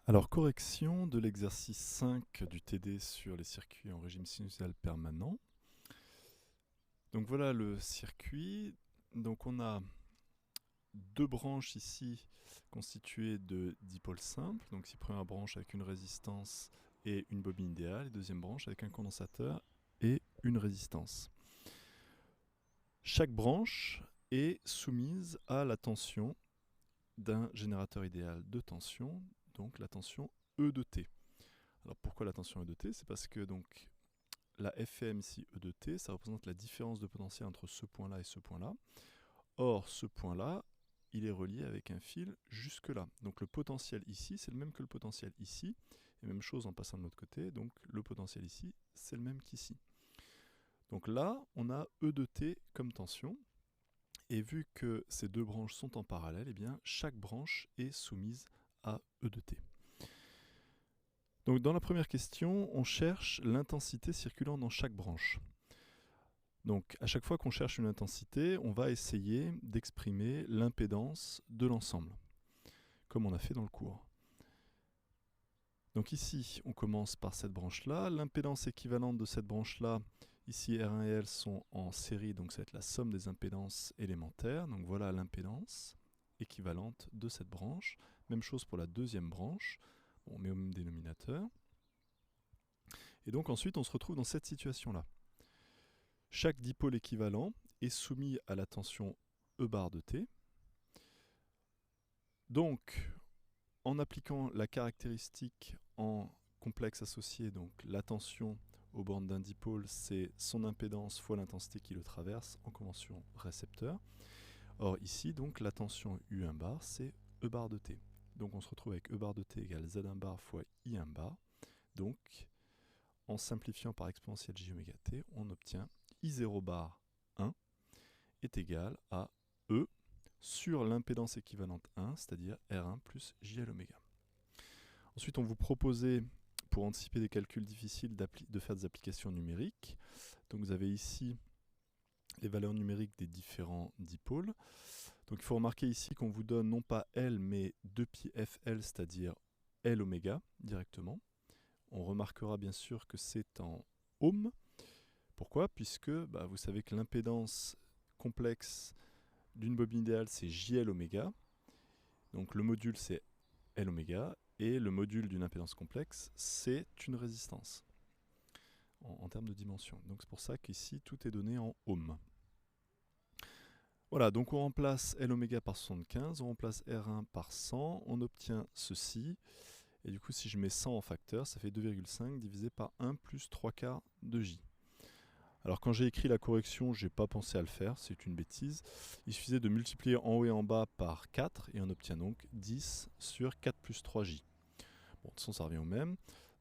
Alors, correction de l'exercice 5 du TD sur les circuits en régime sinusoïdal permanent. Donc voilà le circuit. Donc on a deux branches ici constituées de dipôles simples. Donc ici première branche avec une résistance et une bobine idéale, et deuxième branche avec un condensateur et une résistance. Chaque branche est soumise à la tension d'un générateur idéal de tension, donc la tension E de T. Alors pourquoi la tension E de T? C'est parce que donc la FM ici E de T, ça représente la différence de potentiel entre ce point-là et ce point-là. Or, ce point-là, il est relié avec un fil jusque-là. Donc le potentiel ici, c'est le même que le potentiel ici. Et même chose en passant de l'autre côté, donc le potentiel ici, c'est le même qu'ici. Donc là, on a E de T comme tension. Et vu que ces deux branches sont en parallèle, eh bien, chaque branche est soumise à E de T. Donc dans la première question, on cherche l'intensité circulant dans chaque branche. Donc à chaque fois qu'on cherche une intensité, on va essayer d'exprimer l'impédance de l'ensemble, comme on a fait dans le cours. Donc ici, on commence par cette branche-là. L'impédance équivalente de cette branche-là, ici R1 et L sont en série, donc ça va être la somme des impédances élémentaires. Donc voilà l'impédance équivalente de cette branche. Même chose pour la deuxième branche. On met au même dénominateur. Et donc ensuite, on se retrouve dans cette situation-là. Chaque dipôle équivalent est soumis à la tension E bar de T. Donc, en appliquant la caractéristique en complexe associé, donc la tension aux bornes d'un dipôle, c'est son impédance fois l'intensité qui le traverse en convention récepteur. Or ici, donc, la tension U1 bar, c'est E bar de T. Donc on se retrouve avec E bar de T égale Z1 bar fois I1 bar. Donc, en simplifiant par exponentielle j oméga t, on obtient I0 bar 1 est égal à E sur l'impédance équivalente 1, c'est-à-dire R1 plus JL oméga. Ensuite, on vous proposait, pour anticiper des calculs difficiles, de faire des applications numériques. Donc vous avez ici les valeurs numériques des différents dipôles. Donc il faut remarquer ici qu'on vous donne non pas L, mais 2πfL, c'est-à-dire L oméga directement. On remarquera bien sûr que c'est en ohms. Pourquoi? Puisque vous savez que l'impédance complexe d'une bobine idéale, c'est JL oméga. Donc le module, c'est L oméga. Et le module d'une impédance complexe, c'est une résistance en termes de dimension. Donc c'est pour ça qu'ici, tout est donné en ohms. Voilà, donc on remplace L oméga par 75, on remplace R1 par 100, on obtient ceci. Et du coup, si je mets 100 en facteur, ça fait 2,5 divisé par 1 plus 3 quarts de J. Alors quand j'ai écrit la correction, je n'ai pas pensé à le faire, c'est une bêtise. Il suffisait de multiplier en haut et en bas par 4 et on obtient donc 10 sur 4 plus 3J. Bon, de toute façon, ça revient au même.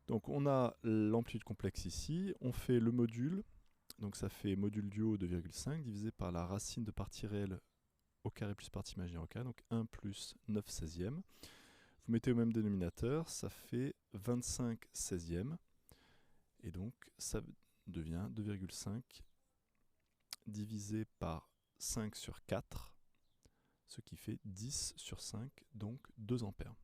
Donc on a l'amplitude complexe ici, on fait le module, donc ça fait module du haut 2,5 divisé par la racine de partie réelle au carré plus partie imaginaire au carré, donc 1 plus 9 16e. Vous mettez au même dénominateur, ça fait 25 16e, et donc ça devient 2,5 divisé par 5 sur 4, ce qui fait 10 sur 5, donc 2 ampères.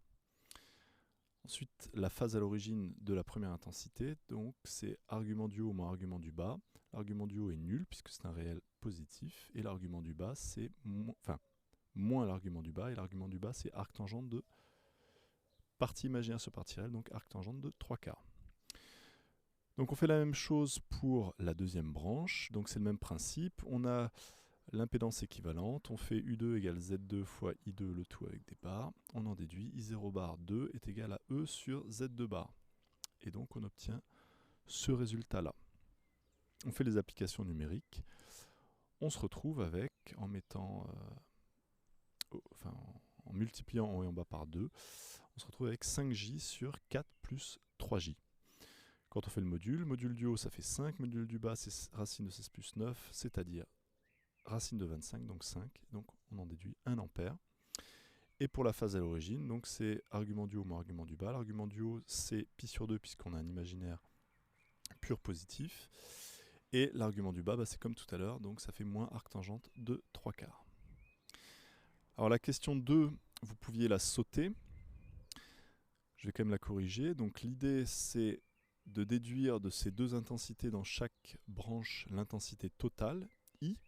Ensuite, la phase à l'origine de la première intensité, donc c'est argument du haut moins argument du bas. L'argument du haut est nul puisque c'est un réel positif, et l'argument du bas c'est moins l'argument du bas, et l'argument du bas c'est arc tangente de partie imaginaire sur partie réelle, donc arc tangente de 3 quarts. Donc on fait la même chose pour la deuxième branche, donc c'est le même principe. On a l'impédance équivalente, on fait U2 égale Z2 fois I2, le tout avec des barres. On en déduit I0 bar 2 est égal à E sur Z2 bar. Et donc on obtient ce résultat-là. On fait les applications numériques. On se retrouve avec, en mettant, en multipliant en haut et en bas par 2, on se retrouve avec 5J sur 4 plus 3J. Quand on fait le module du haut ça fait 5, module du bas c'est racine de 16 plus 9, c'est-à-dire racine de 25, donc 5, donc on en déduit 1 ampère. Et pour la phase à l'origine, donc c'est argument du haut moins argument du bas. L'argument du haut c'est pi sur 2 puisqu'on a un imaginaire pur positif. Et l'argument du bas, c'est comme tout à l'heure, donc ça fait moins arc tangente de 3 quarts. Alors la question 2, vous pouviez la sauter. je vais quand même la corriger. Donc l'idée, c'est de déduire de ces deux intensités dans chaque branche l'intensité totale, I.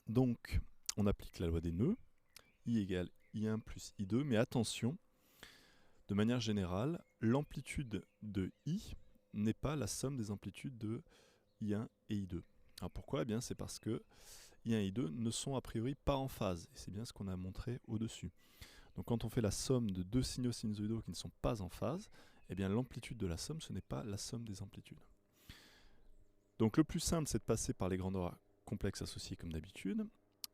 Donc, on applique la loi des nœuds, I égale I1 plus I2, mais attention, de manière générale, l'amplitude de I n'est pas la somme des amplitudes de I1 et I2. Alors pourquoi ? Eh bien, c'est parce que I1 et I2 ne sont a priori pas en phase, et c'est bien ce qu'on a montré au-dessus. Donc quand on fait la somme de deux signaux sinusoïdaux qui ne sont pas en phase, eh bien l'amplitude de la somme, ce n'est pas la somme des amplitudes. Donc le plus simple, c'est de passer par les grandeurs complexes associées comme d'habitude.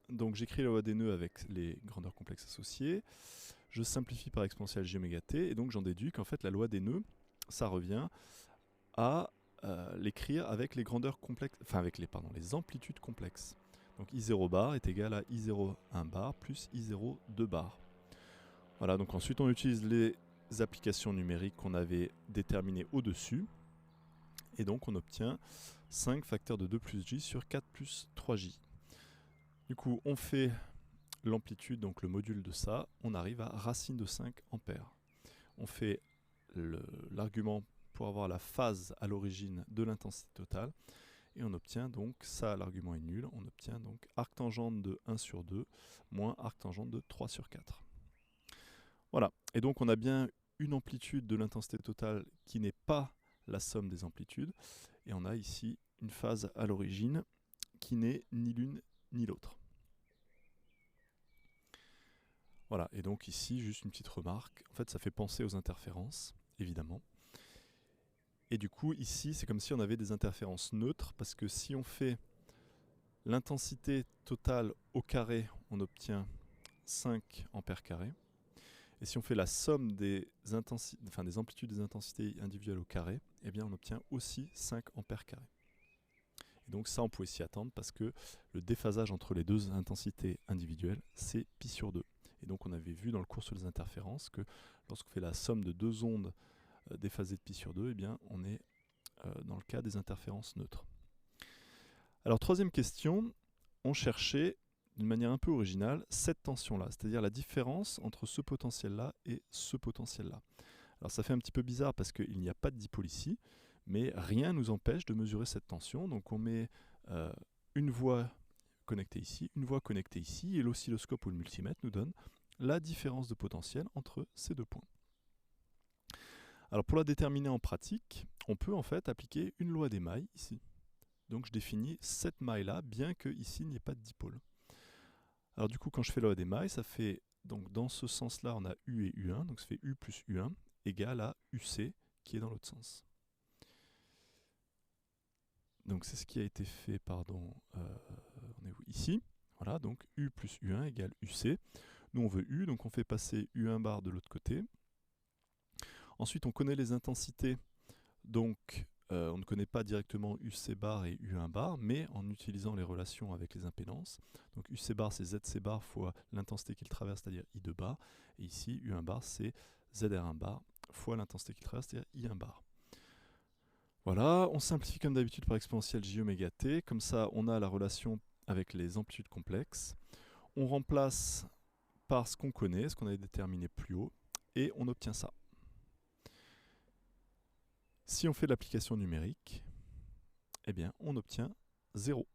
Donc j'écris la loi des nœuds avec les grandeurs complexes associées. Je simplifie par exponentielle j oméga t, et donc j'en déduis qu'en fait la loi des nœuds, ça revient à l'écrire avec les grandeurs complexes, enfin avec les amplitudes complexes. Donc I0 bar est égal à I0 1 bar plus I0 2 bar. Voilà, donc ensuite on utilise les applications numériques qu'on avait déterminées au-dessus, et donc on obtient 5 facteurs de 2 plus j sur 4 plus 3j. Du coup, on fait l'amplitude, donc le module de ça, on arrive à racine de 5 ampères. On fait l'argument pour avoir la phase à l'origine de l'intensité totale, et on obtient donc, ça l'argument est nul, on obtient donc arctangente de 1 sur 2 moins arctangente de 3 sur 4. Voilà, et donc on a bien une amplitude de l'intensité totale qui n'est pas la somme des amplitudes, et on a ici une phase à l'origine qui n'est ni l'une ni l'autre. Voilà, et donc ici, juste une petite remarque, en fait ça fait penser aux interférences, évidemment. Et du coup, ici, c'est comme si on avait des interférences neutres, parce que si on fait l'intensité totale au carré, on obtient 5 ampères carrés. Et si on fait la somme des amplitudes des intensités individuelles au carré, eh bien on obtient aussi 5 ampères carrés. Et donc ça, on pouvait s'y attendre parce que le déphasage entre les deux intensités individuelles, c'est pi sur 2. Et donc on avait vu dans le cours sur les interférences que lorsqu'on fait la somme de deux ondes déphasées de pi sur 2, eh bien on est dans le cas des interférences neutres. Alors troisième question, on cherchait d'une manière un peu originale cette tension-là, c'est-à-dire la différence entre ce potentiel-là et ce potentiel-là. Alors ça fait un petit peu bizarre parce qu'il n'y a pas de dipôle ici, mais rien ne nous empêche de mesurer cette tension. Donc on met une voie connectée ici, une voie connectée ici, et l'oscilloscope ou le multimètre nous donne la différence de potentiel entre ces deux points. Alors pour la déterminer en pratique, on peut en fait appliquer une loi des mailles ici. Donc je définis cette maille-là, bien que ici il n'y ait pas de dipôle. Alors du coup, quand je fais la loi des mailles, ça fait, donc dans ce sens-là, on a U et U1, donc ça fait U plus U1 égale à UC, qui est dans l'autre sens. Donc c'est ce qui a été fait, pardon, on est où ? Ici. Voilà, donc U plus U1 égale UC. Nous on veut U, donc on fait passer U1 bar de l'autre côté. Ensuite on connaît les intensités, donc on ne connaît pas directement UC bar et U1 bar, mais en utilisant les relations avec les impédances. Donc UC bar c'est ZC bar fois l'intensité qu'il traverse, c'est-à-dire I2 bar, et ici U1 bar c'est ZR1 bar fois l'intensité qu'il traverse, c'est-à-dire I1 bar. Voilà, on simplifie comme d'habitude par exponentielle j oméga t, comme ça on a la relation avec les amplitudes complexes. On remplace par ce qu'on connaît, ce qu'on avait déterminé plus haut, et on obtient ça. Si on fait l'application numérique, eh bien on obtient 0.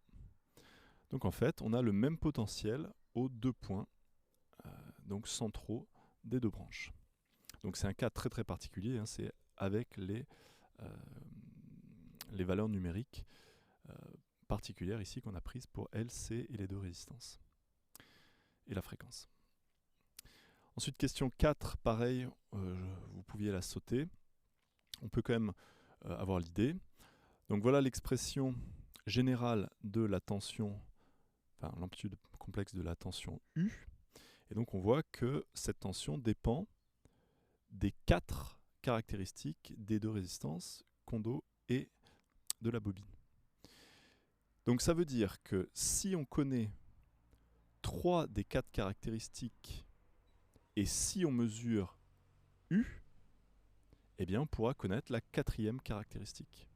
Donc en fait, on a le même potentiel aux deux points donc centraux des deux branches. Donc c'est un cas très très particulier, hein, c'est avec les valeurs numériques particulières ici qu'on a prises pour L, C et les deux résistances. Et la fréquence. Ensuite, question 4, pareil, vous pouviez la sauter. On peut quand même avoir l'idée. Donc voilà l'expression générale de la tension, enfin l'amplitude complexe de la tension U. Et donc on voit que cette tension dépend des 4 caractéristiques des deux résistances, condo et de la bobine. Donc ça veut dire que si on connaît 3 des 4 caractéristiques et si on mesure U, eh bien on pourra connaître la 4e caractéristique.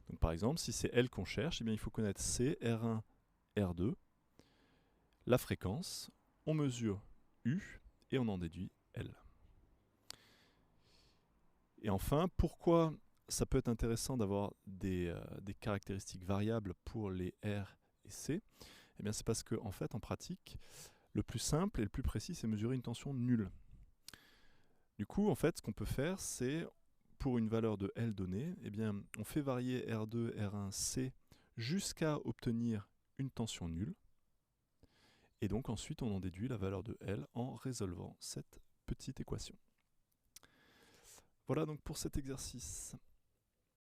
Donc par exemple, si c'est L qu'on cherche, eh bien il faut connaître C, R1, R2, la fréquence, on mesure U et on en déduit L. Et enfin, pourquoi ça peut être intéressant d'avoir des caractéristiques variables pour les R et C? Eh bien, c'est parce que, en fait, en pratique, le plus simple et le plus précis, c'est mesurer une tension nulle. Du coup, en fait, ce qu'on peut faire, c'est, pour une valeur de L donnée, eh bien, on fait varier R2, R1, C jusqu'à obtenir une tension nulle. Et donc ensuite, on en déduit la valeur de L en résolvant cette petite équation. Voilà donc pour cet exercice.